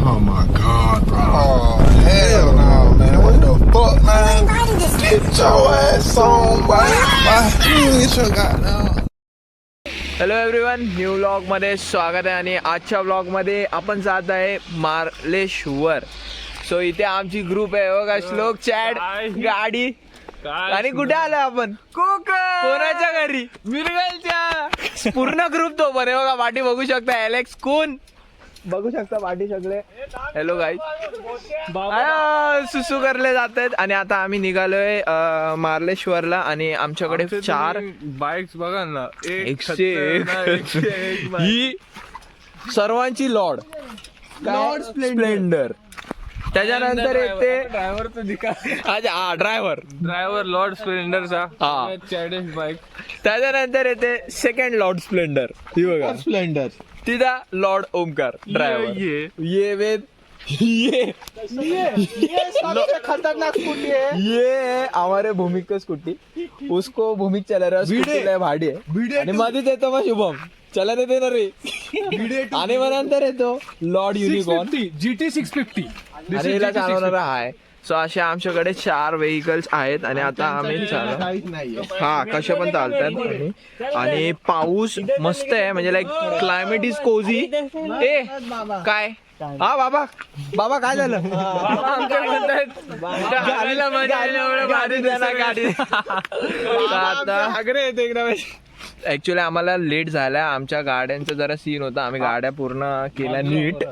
Oh my god, bro. Oh, hell no, man. What the fuck, man? Get your ass on, boy. Get your goddamn. Hello everyone, new व्लॉगमध्ये स्वागत आहे. आणि आजच्या व्लॉगमध्ये आपण जात आहे मार्लेश्वर. सो इथे आमची ग्रुप आहे बघा, श्लोक, चॅड, गाडी. आणि कुठे आलो आपण? कोणाच्या घरी? मिरगलच्या. पूर्ण ग्रुप तो पण आहे बघा. पाठी बघू शकता, एलेक्स कोण बघू शकता पाठी सगळे. हॅलो गाईज, सुसू करले जात आहेत. आणि आता आम्ही निघालोय मार्लेश्वरला. आणि आमच्याकडे 4 बाईक्स बघा ना, 101 ही सर्वांची लॉर्ड स्प्लेंडर. त्याच्यानंतर येते ड्रायव्हर लॉर्ड स्प्लेंडरचा चॅडेस्ट बाईक. त्याच्यानंतर येते सेकंड लॉर्ड स्प्लेंडर. ही बघा स्प्लेंडर. तिथं लॉर्ड ओमकार ड्रायव्हर. ये वेद ये खतरनाक स्कूटी है. ये हमारे भूमिक का स्कूटी, उसको भूमिक चला रहा है, भाडी आहे. आणि मध्येच येतो मग शुभम, चला नाही देणार रे. आणि मग नंतर येतो लॉर्ड युनिकॉर्न GT 650. आणि हिला चालवणारा आहे. सो अशा आमच्याकडे 4 व्हेकल्स आहेत. आणि आता आम्ही हा कशा पण चालतात. आणि पाऊस मस्त आहे, म्हणजे लाईक क्लायमेट इज कोझी. ए काय हा बाबा, बाबा काय झालं? ऍक्च्युली आम्हाला लेट झाला. आमच्या गाड्यांचा जरा सीन होता. आम्ही गाड्या पूर्ण केल्या नीट.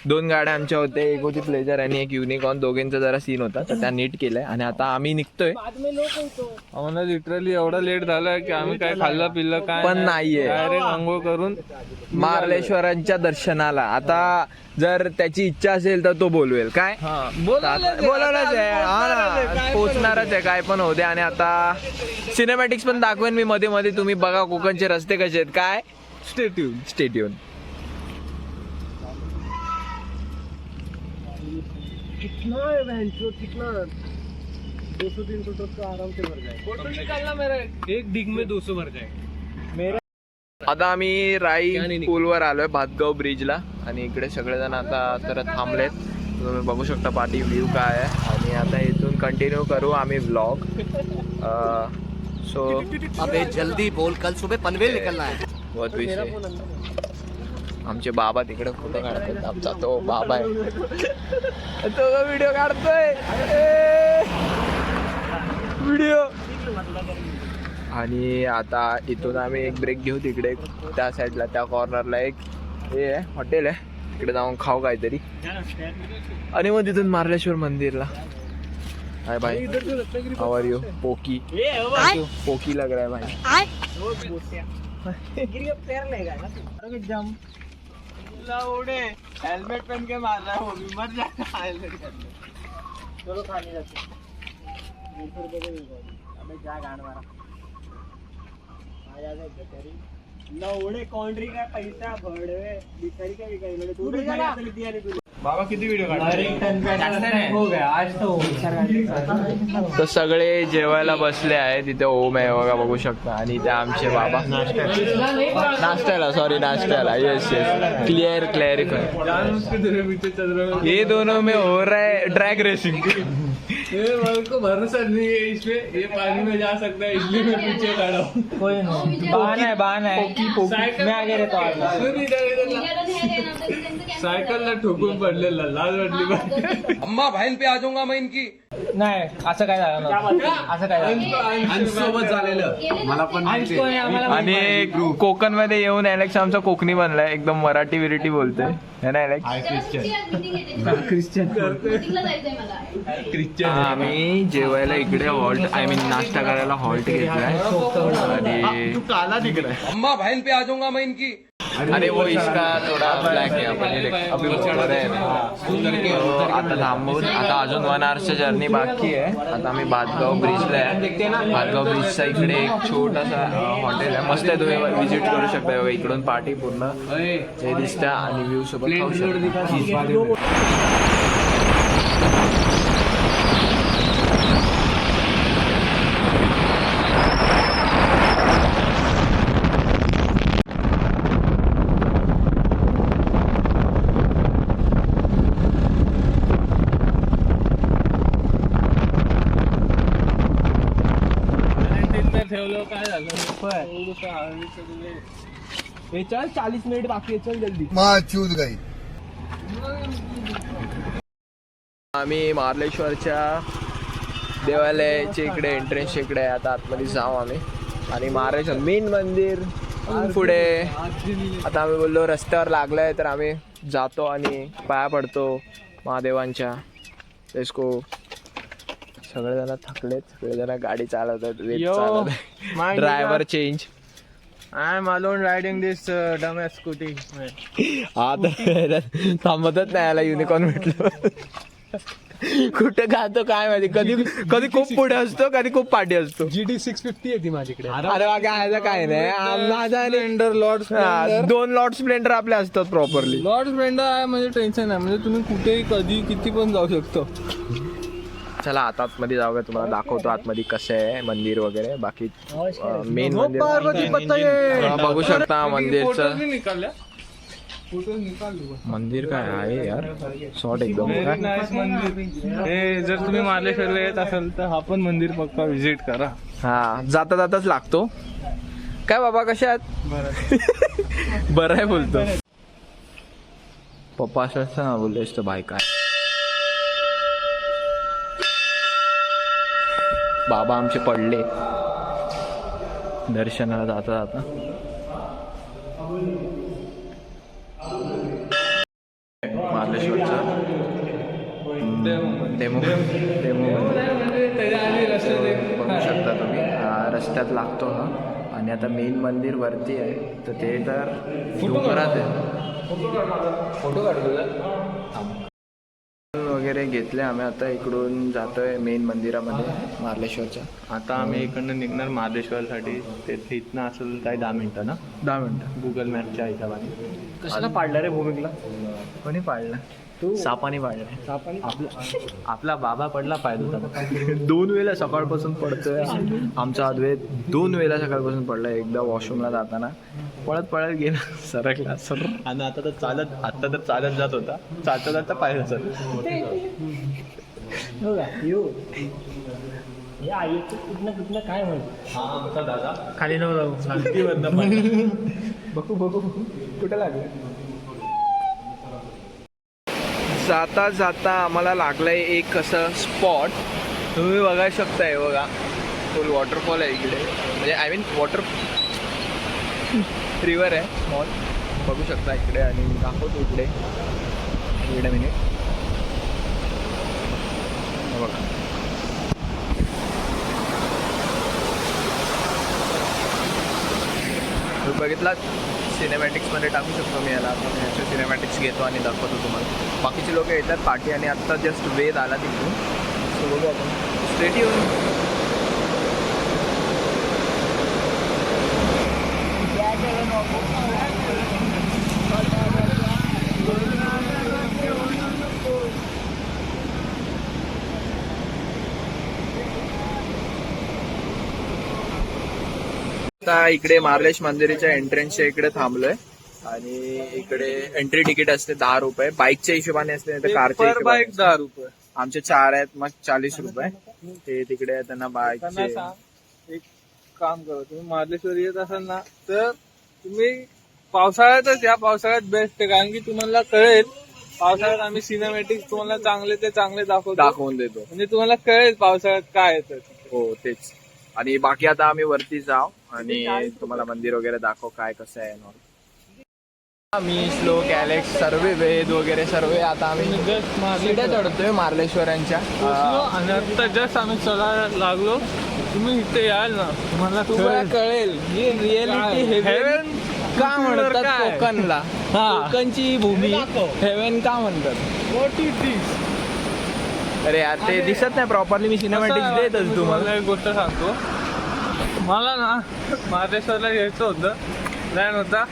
2 गाड्या आमच्या होत्या, एक होती प्लेजर आणि एक युनिकॉर्न. दोघींचा जरा सीन होता, तर त्या नीट केलंय. आणि आता आम्ही निघतोय. आम्हाला लिटरली एवढा लेट झाला की आम्ही काय खाल्लं पिल्लं काय पण नाहीये. डायरेक्ट आंघोळ करून मार्लेश्वरांच्या दर्शनाला. आता जर त्याची इच्छा असेल तर तो बोलवेल. काय बोलायलाच आहे, हा ना, पोचणारच आहे काय पण होते. आणि आता सिनेमॅटिक्स पण दाखवेन मी मध्ये मध्ये. तुम्ही बघा कोकणचे रस्ते कसे आहेत. काय स्टेट्यून. कितना है वेंचर, कितना 200-300 ट्रक का आराम से भर जाए. फोटो निकालना मेरा, एक डिग में 200 भर जाए. आता आम्ही राई पूलवर आलोय, भातगाव ब्रिजला. आणि इकडे सगळेजण आता तर थांबलेत. तुम्ही बघू शकता पाठी व्ह्यू काय आहे. आणि आता इथून कंटिन्यू करू आम्ही व्लॉग. सो अबे जल्दी बोल, कल सुबह पनवेल निकलना है. बहुत विषय. आमचे बाबा तिकडे फोटो काढतात. आमचा तो बाबा आहे, तो व्हिडिओ काढतोय व्हिडिओ. आणि आता इथून आम्ही एक ब्रेक घेऊ. तिकडे त्या साईडला त्या कॉर्नरला एक हे आहे, हॉटेल आहे. तिकडे जाऊन खाऊ काहीतरी. आणि मग तिथून मार्लेश्वर मंदिरला. हाय भाई, हाउ आर यू? पोकी पोकी लग रहा है भाई. हेलमेट पहन के मार रहा है, वो भी मर जाएगा हेलमेट पहन के. चलो खाने जाते हैं. 200 रुपये के अबे जा गांड मारा. आ जा भिखारी लवडे कॉन्ट्री का पैसा भडवे. भिखारी का भिखारी तू भी जा दिया रे. बाबा किती व्हिडिओ काढले? हो गया आज तो. तर सगळे जेवायला बसले आहेत. तिथे ओम आहे बघा, बघू शकता. आणि इथे आमचे बाबा नाश्त्याला, सॉरी नाश्त्याला. Yes yes, clarify. ये दोनों में हो रहा है ड्रैग रेसिंग. मेरे को भरोसा नहीं है इसमें, ये पानी में जा सकता है इसलिए मैं पीछे खड़ा हूँ. कोई नहीं, बहाना है. मैं आगे रहता हूँ. सायकलला ठोकून पडलेला, लाज वाटली. अम्मा बहन पे आ जाऊंगा मैं इनकी. नाही असं काय झालं नव्हतं. असं काय सोबत झालेलं मला पण. आणि कोकण मध्ये येऊन एलेक्स आमचा कोकणी बनलाय. एकदम मराठी विरिटी बोलतोय है ना एलेक्स? ख्रिश्चन. आम्ही जेवायला इकडे हॉल्ट, आय मीन नाश्ता करायला हॉल्ट घेतलाय. आणि अम्मा बहन पे आ जाऊंगा मैं इनकी. अरे वो इसका थोडा ब्लॅक आहे. आपण अभी ऊपर आहे ना. आता थांबून, आता अजून 1 आवरचं जर्नी बाकी आहे. आता आम्ही भातगाव ब्रिजला आहे. भातगाव ब्रिजचा इकडे एक छोटासा हॉटेल आहे, मस्त आहे. तुम्ही विजिट करू शकता. इकडून पार्टी पूर्ण हे दिसतं आणि व्ह्यू सोबत खाऊ शकता. हे चल 40 मिनिट बाकी आहे, चल जल्दी. चूत गई. आम्ही मार्लेश्वरच्या देवालयाच्या इकडे एंट्रन्सच्या इकडे आता आतमध्ये जाऊ आम्ही. आणि मार्लेश्वर मेन मंदिर पुढे. आता आम्ही बोललो रस्त्यावर लागलाय तर आम्ही जातो आणि पाया पडतो महादेवांच्या. तेसको सगळेजण थकलेत, सगळेजण गाडी चालवतात, वेग चालवतात. Driver change. I am alone riding this डमॅस scooty. हा तर थांबतच नाही, याला युनिकॉर्न भेटलं. कुठे गातो काय माहिती, कधी कधी खूप पुढे असतो, कधी खूप पाठी असतो. GT 650 येते माझ्याकडे. अरे काय काय नाही, माझा लॉर्ड स्प्लेंडर 2 लॉर्ड स्प्लेंडर आपले असतात प्रॉपरली. लॉर्ड स्प्लेंडर आहे म्हणजे टेन्शन नाही, म्हणजे तुम्ही कुठेही कधी किती पण जाऊ शकतो. चला आता आतमध्ये जाऊया, तुम्हाला दाखवतो आतमध्ये कसं आहे मंदिर वगैरे. बाकी मेन मंदिर बघू शकता. मंदिरचं मंदिर काय आहे यार, शॉर्ट एकदम. हे जर तुम्ही मार्लेश्वरला येत असाल तर हा पण मंदिर पक्का विजिट करा. हा जाता जाताच लागतो. काय बाबा कशा आहात? बरं आहे बोलतो. पप्पा असं असतं ना बोललेस तर बाय काय. बाबा आमचे पडले दर्शनाला जाता जाता. मार्लेश्वरचा डेमो बघू शकता तुम्ही. रस्त्यात लागतो हा. आणि आता मेन मंदिर वरती आहे, तर ते तर डोंगरात आहे. फोटो काढतो वगैरे घेतले आम्ही. आता इकडून जातोय मेन मंदिरामध्ये मार्लेश्वरच्या. आता आम्ही इकडनं निघणार मार्लेश्वरसाठी. ते इथनं असेल काय 10 मिनिटं ना, 10 मिनिटं गुगल मॅपच्या हिशोबाने. कशाला पाडलं रे भूमिकला? कोणी पाडलं? तू. सापाने पाडलं. आपला बाबा पडला पाहिजे होता. 2 वेळेला सकाळपासून पडतोय आमचा अद्वैत. 2 वेळेला सकाळपासून पडला. एकदा वॉशरूमला जाताना पळत गेला, सरकला सर. आणि आता तर चालत जात होता. चालता जाता पाहिलं सर. काय म्हणतो हा आमचा दादा खाली नव्हता. बघू कुठे लागलं. जाता जाता आम्हाला लागलाय एक असं स्पॉट, तुम्ही बघा शकताय. बघा फुल वॉटरफॉल आहे इकडे, म्हणजे आय मीन वॉटर रिव्हर आहे स्मॉल. बघू शकता इकडे. आणि दाखवतो इकडे. Weight a minute. बघा बघितला सिनेमॅटिक्समध्ये टाकू शकतो मी याला. पण ह्याचे सिनेमॅटिक्स घेतो आणि दाखवतो तुम्हाला. बाकीचे लोक येतात पाठी आणि आत्ता जस्ट वेद आला तिकडून. सो बघू आपण स्ट्रेट येऊन. आता इकडे मार्लेश मंदिराच्या एंट्रन्सच्या इकडे थांबलोय. आणि इकडे एंट्री तिकीट असते 10 रुपये. बाईकच्या हिशोबाने असते, नाही तर कारच्या हिशोबाने. 10 रुपये. आमचे 4 आहेत, मग 40 रुपये. ते तिकडे त्यांना बाईकचे. एक काम करा, तुम्ही मार्लेश्वर येत असाल ना तर तुम्ही पावसाळ्यातच या. पावसाळ्यात बेस्ट आहे, कारण की तुम्हाला कळेल पावसाळ्यात आम्ही सिनेमॅटिक्स तुम्हाला चांगले दाखवून देतो. म्हणजे तुम्हाला कळेल पावसाळ्यात काय येतं. हो तेच. आणि बाकी आता आम्ही वरती जाऊ आणि तुम्हाला मंदिर वगैरे दाखव काय कसं आहे. मी श्लोक ॲलेक्स सर्व वेद वगैरे सर्व आता आम्ही सीड्या चढतोय मार्लेश्वरांच्या. आणि आता जस्ट आम्ही चढायला लागलो. तुम्ही इथे याल ना तुम्हाला कळेल ही रिअलिटी हेवन का म्हणतात कोकणला. कोकणची भूमी हेवन का म्हणतात. व्हॉट इज दिस. अरे यार ते दिसत नाही प्रॉपरली. मी सिनेमॅटिक्स देतच तुम्हाला. एक गोष्ट सांगतो. मला ना मार्लेश्वरला यायचं होतं, प्लॅन होता.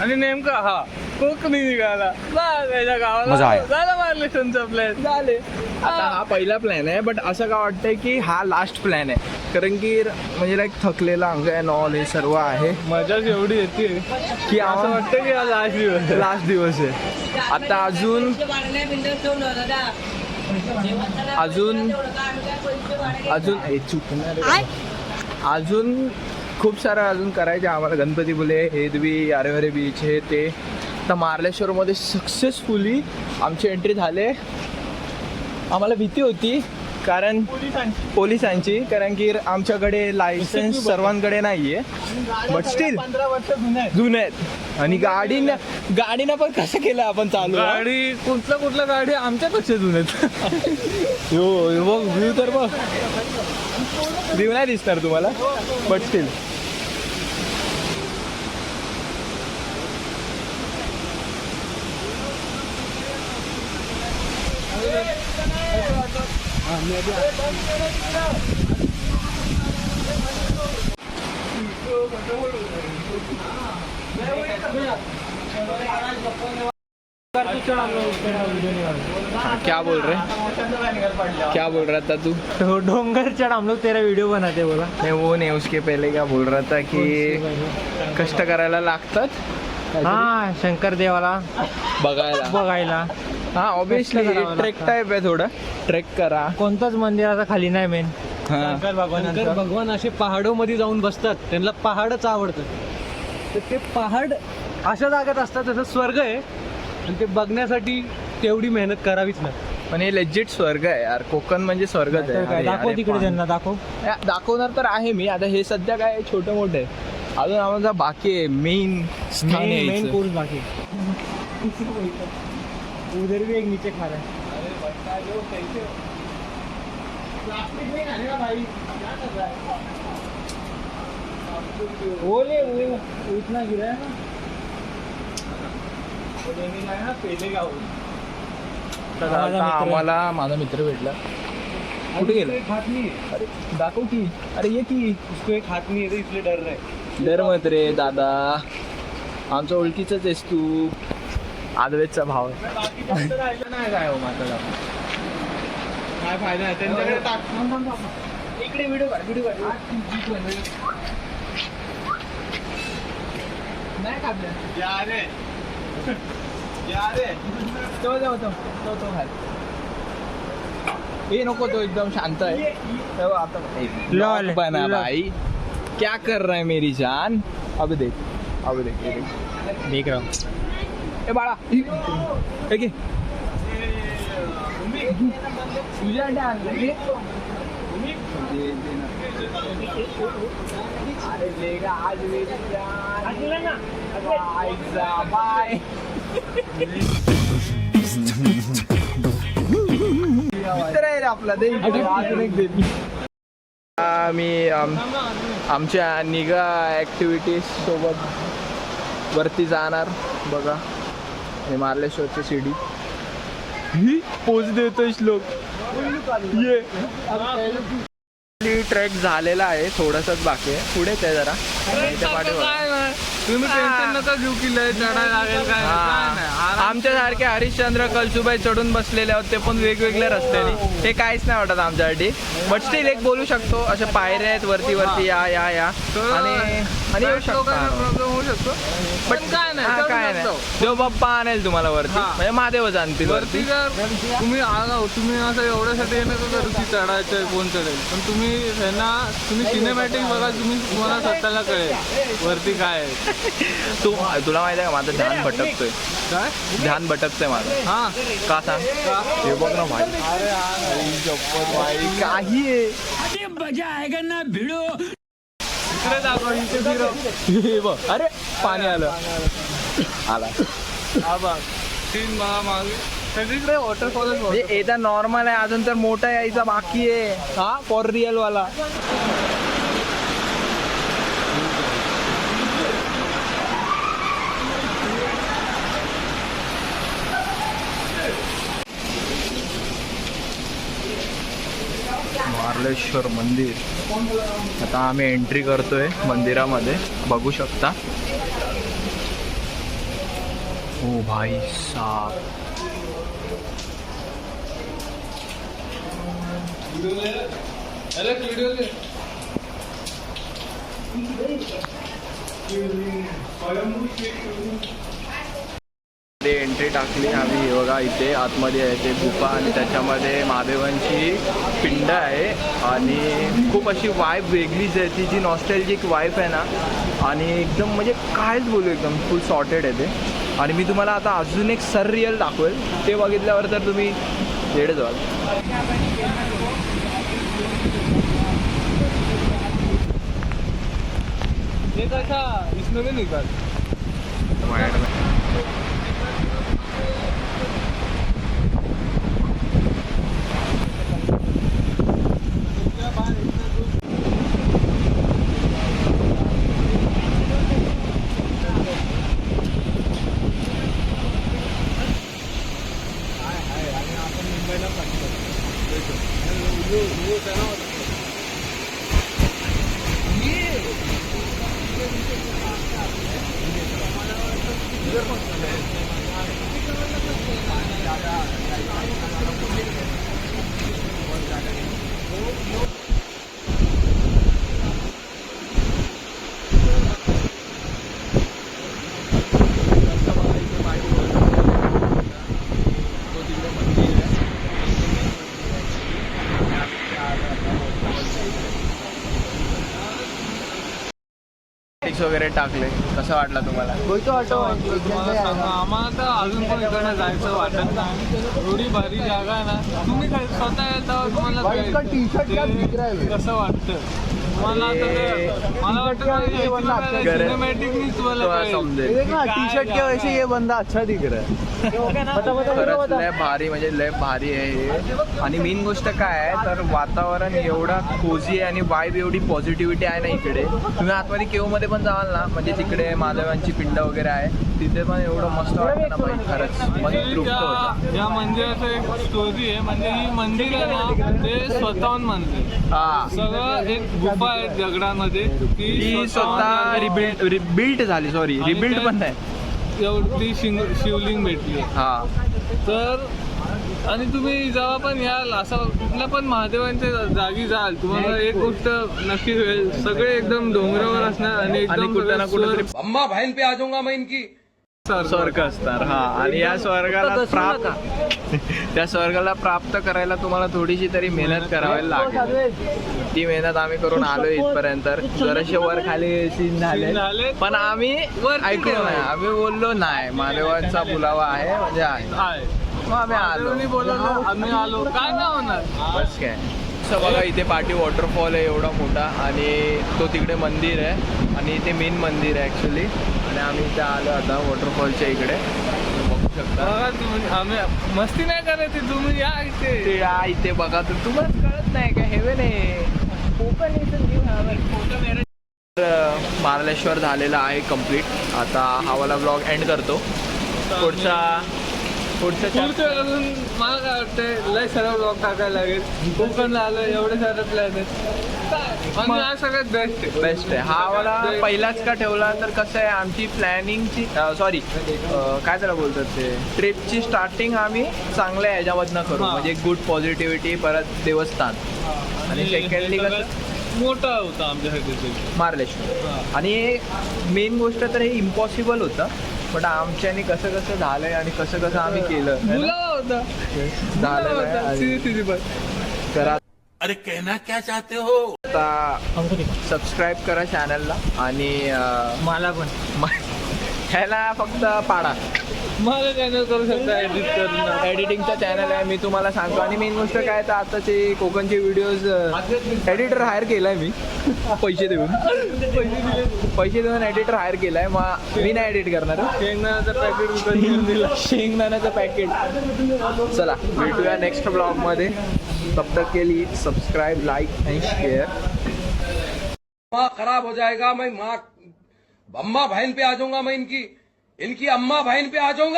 आणि नेमका हा कोकणी निघाला. त्याच्या गावाला झाला मार्लेश्वरचा प्लॅन झाले. आता हा पहिला प्लॅन आहे, बट असं का वाटतंय की हा लास्ट प्लॅन आहे. कारण की म्हणजे लाईक थकलेला अंग आहे, नॉल हे सर्व आहे. मजाच एवढी येते की असं वाटतं की हा लास्ट दिवस आहे. आता अजून अजून अजून खूप सारं अजून करायचे आम्हाला. गणपतीपुळे, हेदवी, आरेवारे बीच, हे ते. आता मार्लेश्वरमध्ये सक्सेसफुली आमची एंट्री झाले. आम्हाला भीती होती कारण पोलिसांची, कारण की आमच्याकडे लायसन्स सर्वांकडे नाही आहे. बट स्टील 15 वर्ष जुने आहेत. आणि गाडीनं पण कसं केलं आपण चालू. गाडी कुठल्या गाडी आमच्यापेक्षा जुन्यात. हो बघ व्ह्यू तर बघ. व्ह्यू नाही दिसणार तुम्हाला बट स्टील. क्या बोल रहा था तू? तो डोंगर चढ़ हम लोग तेरा वीडियो बनाते बोला. नहीं वो नहीं, उसके पहले क्या बोल रहा था कि कष्ट करायला लागतात. हा शंकर देवाला बघायला. हा ऑब्विसली ट्रेक टाईप आहे थोडं. ट्रेक करा. कोणताच मंदिराचा खाली नाही मेन. हा शंकर भगवान असे पहाडोमध्ये जाऊन बसतात. त्यांना पहाडच आवडतं. तर ते पहाड अशा जागेत असतात जसं स्वर्ग आहे. आणि ते बघण्यासाठी तेवढी मेहनत करावीच नाही. पण हे लेजिट स्वर्ग आहे यार. कोकण म्हणजे स्वर्गच आहे. अरे, दाखव अरे, तिकडे त्यांना दाखव. दाखवणार तर आहे मी. आता हे सध्या काय छोटे मोठे अजून आम्हाला बाकी आहे. मेन मेन कोर्स बाकी. उधर भी एक नीचे खा रहा है. वो इतना गिरा है ना. आम्हाला माझा मित्र भेटला. कुठे गेला? हाथ नहीं अरे दाखव की. अरे ये की. उसको एक हाथ नहीं है इसलिए डर रहा है. डर मत रे दादा. आमच्या ओळखीचंच आहेस तू. आदवेचा भाव आहे. नाही काय हो माझा काय फायदा आहे त्यांच्याकडे टाक. इकडे व्हिडिओ काढ. नाही काढलं. तो खाल. हे नको, तो एकदम शांत आहे. आता लॉल. बना भाई. क्या कर रहा है मेरी जान. अब देख ये देख. देख रहा हूँ. ए बाळा हे घे. तुझ्यासाठी आणलं घे. अरे लेगा आज मेरी जान. बाय. मित्र आहे रे आपला. दे अजून एक दे. आम्ही आमच्या निगा ॲक्टिव्हिटीज सोबत वरती जाणार बघा. आणि मार्लेश्वरची सीडी ही पोच देतोय श्लोक. ये ट्रेक झालेला आहे. थोडंसंच बाकी आहे. पुढेच आहे जरा. तुम्ही टेन्शन नका घेऊ की लय चढायला लागेल काय. आमच्यासारखे हरिश्चंद्र कलसुबाई चढून बसलेले आहोत, ते पण वेगवेगळ्या रस्त्याने. हे काहीच नाही वाटत आमच्यासाठी. बट स्टील एक बोलू शकतो, असे पायऱ्या आहेत वरती या आणि येऊ शकतो. प्रॉब्लेम होऊ शकतो पण काय नाही. जो बाप्पा आणेल तुम्हाला वरती, म्हणजे महादेवच आणतील वरती. जर तुम्ही तुम्ही असं एवढ्यासाठी येणं का करू की चढायचं कोण चढेल. पण तुम्ही सिनेमॅटिक बघा. तुम्हाला स्वतःला कळेल वरती काय आहे. तुला माहिती आहे का माझं ध्यान भटकतोय. काय ध्यान भटकतोय माझं. हा का सांग. हे बघ ना भाई. काही इकडे दाखव. इथे फिरव. अरे पाणी आला. हा बघ 3 मागे सगळीकडे वॉटरफॉल. एकदा नॉर्मल आहे. अजून तर मोठा यायचा बाकी आहे. हा फॉर रिअल वाला. मार्लेश्वर मंदिर. आता आम्ही एंट्री करतोय मंदिरामध्ये. बघू शकता. ओ भाई साहब. एंट्री वगैरे टाकली आम्ही. हे बघा इथे आतमध्ये आहे ते गुफा आणि त्याच्यामध्ये महादेवांची पिंड आहे आणि खूप अशी वाईब वेगळीच आहे ती, जी नॉस्टॅल्जिक वाईब आहे ना. आणि एकदम म्हणजे कायच बोलू, एकदम फुल सॉर्टेड आहे ते. आणि मी तुम्हाला आता अजून एक सररियल दाखवेल, ते बघितल्यावर तर तुम्ही वेड जाल. ये कैसा इसमें भी निकाल. वगैरे टाकले. कसं वाटलं तुम्हाला? आम्हाला तर अजून पण इकडनं जायचं वाटत नाही. एवढी भारी जागा आहे ना. तुम्ही काय स्वतः येता तुम्हाला कसं वाटतं मला? मला वाटतं सिनेमॅटिक समजेल. टी शर्ट के वैसे ये बंदा अच्छा दिख रहा है. खरंच लय भारी, म्हणजे लय भारी आहे हे. आणि मेन गोष्ट काय आहे तर वातावरण एवढा कोझी आहे आणि वाईब एवढी पॉझिटिव्हिटी आहे ना इकडे. तुम्ही आतमध्ये केवमध्ये पण जाल ना, म्हणजे तिकडे महादेवांची पिंड वगैरे आहे, तिथे पण एवढं मस्त वाटतं ना भाई. खरंच मन तृप्त होतं. या मंदिराचं एक स्टोरी आहे. म्हणजे ही मंदिर आहे ना, ते स्वतःहून मंदिर. हा, सगळं एक गुफा आहे दगडामध्ये, ती स्वतः रिबिल्ड झाली. सॉरी, रिबिल्ड पण नाही, एवढी शिवलिंग भेटली. हा. तर आणि तुम्ही जेव्हा पण याल असं कुठल्या पण महादेवांच्या जागी जाल, तुम्हाला एक गोष्ट नक्की होईल, सगळे एकदम डोंगरावर असणार आणि एकदम कुठे ना कुठे अम्मा बहन पे आ जाऊंगा मैं इनकी. स्वर्ग असणार. हा, आणि या स्वर्गाला त्या स्वर्गाला प्राप्त करायला तुम्हाला थोडीशी तरी मेहनत करावी लागेल. ती मेहनत आम्ही करून आलो इथपर्यंत. जराशे वर खाली सीन झाले, पण आम्ही ऐकलो नाही. आम्ही बोललो नाही, महादेवांचा बुलावा आहे म्हणजे आहे, मग आम्ही आलो. आम्ही आलो, काय ना होणार. बस काय. असं बघा इथे पाठी वॉटरफॉल आहे एवढा मोठा, आणि तो तिकडे मंदिर आहे आणि इथे मेन मंदिर आहे ॲक्च्युली. आणि आम्ही इथे आलो आता वॉटरफॉलच्या इकडे, बघू शकता. आम्ही मस्ती नाही करायची, तुम्ही या इथे. ते या इथे बघा, तर तुम्हाला कळत नाही का हेवन आहे कोकण. मार्लेश्वर झालेला आहे कम्प्लीट. आता हा वाला ब्लॉग एंड करतो. पुढच्या अजून मला काय वाटतंय, लय सर्व ब्लॉग टाकायला लागेल. कोकणला आलं, एवढे सारे प्लॅन आहेत आणि हा सगळ्यात बेस्ट आहे. हा वाला पहिलाच का ठेवला तर कसं आहे, आमची प्लॅनिंगची सॉरी काय त्याला बोलतात ते, ट्रिपची स्टार्टिंग आम्ही चांगल्या ह्याच्यामधनं करू, म्हणजे गुड पॉझिटिव्हिटी, परत देवस्थान. आणि सेकंडली कसं मोठा होता आमच्यासाठी मार्लेश्वर. आणि मेन गोष्ट तर हे इम्पॉसिबल होतं, पण आमच्याने कसं कसं झालंय आणि कसं कसं आम्ही केलं तर. अरे कहना क्या चाहते हो. आता सबस्क्राईब करा चॅनलला आणि मला पण ह्याला फक्त पाडा. मला चॅनल करू शकता एडिट करून. एडिटिंगचा चॅनल आहे मी तुम्हाला सांगतो. आणि मेन गोष्ट काय तर आताचे कोकणचे व्हिडिओज एडिटर हायर केलाय मी, पैसे देऊन एडिटर हायर केलाय. मग मी नाही एडिट करणार. शेंगदाण्याचं पॅकेट विकत घेऊन दिला. शेंगदाण्याचं पॅकेट. चला भेटूया नेक्स्ट ब्लॉगमध्ये. तब तक के लिए सब्सक्राइब, लाइक एंड शेयर. माँ खराब हो जाएगा, मैं माँ अम्मा बहन पे आ जाऊंगा मैं इनकी अम्मा बहन पे आ जाऊंगा.